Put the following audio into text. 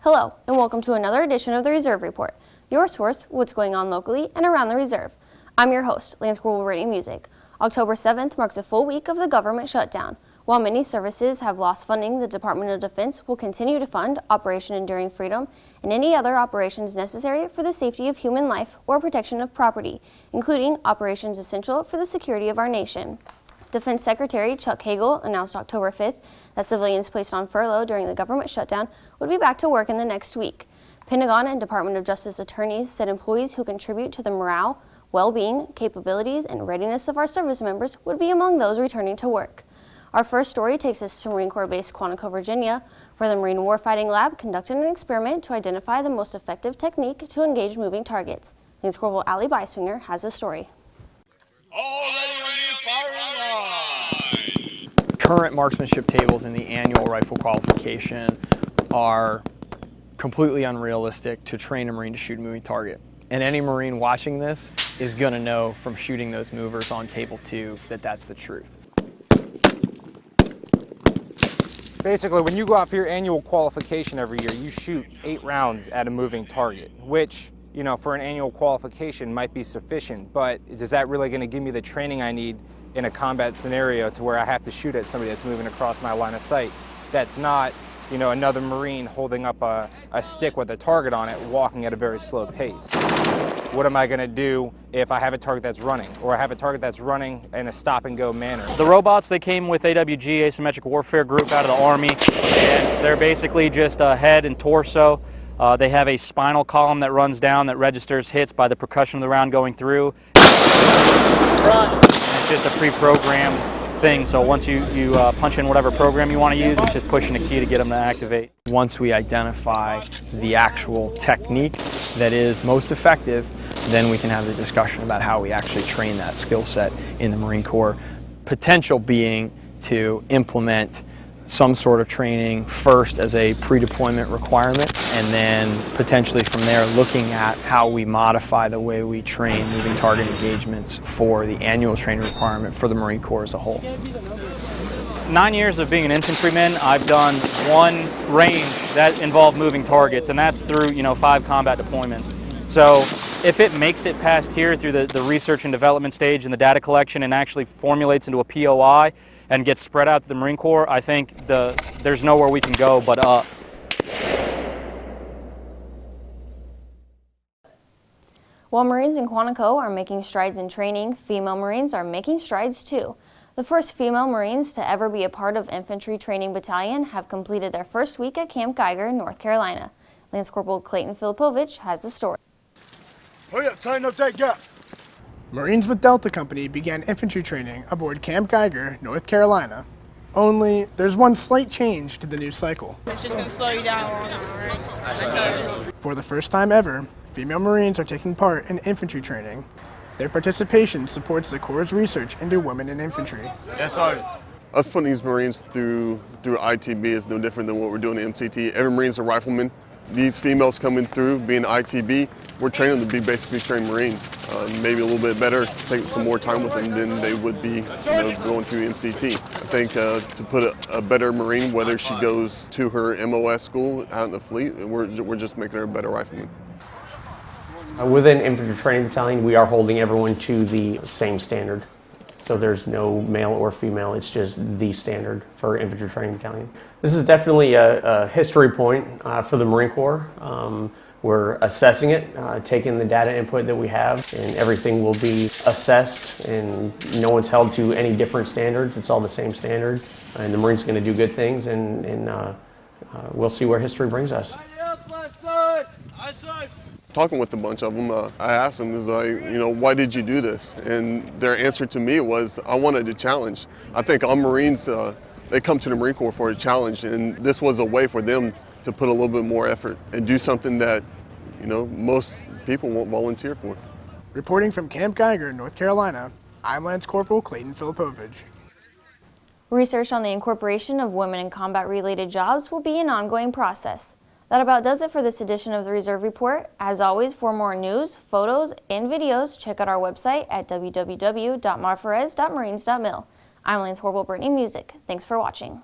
Hello, and welcome to another edition of the Reserve Report, your source for what's going on locally and around the Reserve. I'm your host, Lance Corporal Brytani Musick. October 7th marks a full week of the government shutdown. While many services have lost funding, the Department of Defense will continue to fund Operation Enduring Freedom and any other operations necessary for the safety of human life or protection of property, including operations essential for the security of our nation. Defense Secretary Chuck Hagel announced October 5th that civilians placed on furlough during the government shutdown would be back to work in the next week. Pentagon and Department of Justice attorneys said employees who contribute to the morale, well-being, capabilities, and readiness of our service members would be among those returning to work. Our first story takes us to Marine Corps Base Quantico, Virginia, where the Marine Warfighting Lab conducted an experiment to identify the most effective technique to engage moving targets. Lance Corporal Ali Beiswinger has the story. Current marksmanship tables in the annual rifle qualification are completely unrealistic to train a Marine to shoot a moving target. And any Marine watching this is going to know from shooting those movers on table 2 that that's the truth. Basically, when you go out for your annual qualification every year, you shoot 8 rounds at a moving target, which, you know, for an annual qualification might be sufficient, but is that really going to give me the training I need in a combat scenario to where I have to shoot at somebody that's moving across my line of sight? That's not, you know, another Marine holding up a stick with a target on it, walking at a very slow pace. What am I going to do if I have a target that's running, or I have a target that's running in a stop-and-go manner? The robots, they came with AWG, Asymmetric Warfare Group, out of the Army, and they're basically just a head and torso. They have a spinal column that runs down that registers hits by the percussion of the round going through. It's just a pre-programmed thing, so once you punch in whatever program you want to use, it's just pushing a key to get them to activate. Once we identify the actual technique that is most effective, then we can have the discussion about how we actually train that skill set in the Marine Corps. Potential being to implement some sort of training first as a pre-deployment requirement, and then potentially from there looking at how we modify the way we train moving target engagements for the annual training requirement for the Marine Corps as a whole. 9 years of being an infantryman, I've done one range that involved moving targets, and that's through 5 combat deployments. So if it makes it past here through the research and development stage and the data collection and actually formulates into a POI and gets spread out to the Marine Corps, I think there's nowhere we can go but up. While Marines in Quantico are making strides in training, female Marines are making strides too. The first female Marines to ever be a part of Infantry Training Battalion have completed their first week at Camp Geiger, North Carolina. Lance Corporal Clayton Filipovich has the story. Hurry up, tighten up that gap. Marines with Delta Company began infantry training aboard Camp Geiger, North Carolina. Only, there's one slight change to the new cycle. It's just going to slow you down long enough, right? For the first time ever, female Marines are taking part in infantry training. Their participation supports the Corps' research into women in infantry. Yes, sir. Us putting these Marines through ITB is no different than what we're doing at MCT. Every Marine's a rifleman. These females coming through being ITB, we're training them to be basically trained Marines. Maybe a little bit better, take some more time with them than they would be going through MCT. I think to put a better Marine, whether she goes to her MOS school out in the fleet, we're just making her a better rifleman. Within Infantry Training Battalion, we are holding everyone to the same standard. So there's no male or female, it's just the standard for Infantry Training Battalion. This is definitely a history point for the Marine Corps. We're assessing it, taking the data input that we have, and everything will be assessed, and no one's held to any different standards. It's all the same standard, and the Marines are going to do good things, and we'll see where history brings us. Talking with a bunch of them, I asked them, why did you do this? And their answer to me was, I wanted a challenge. I think all Marines, they come to the Marine Corps for a challenge, and this was a way for them to put a little bit more effort and do something that, most people won't volunteer for. Reporting from Camp Geiger, North Carolina, I'm Lance Corporal Clayton Filipovich. Research on the incorporation of women in combat-related jobs will be an ongoing process. That about does it for this edition of the Reserve Report. As always, for more news, photos, and videos, check out our website at www.marferez.marines.mil. I'm Lance Corporal Brytani Musick. Thanks for watching.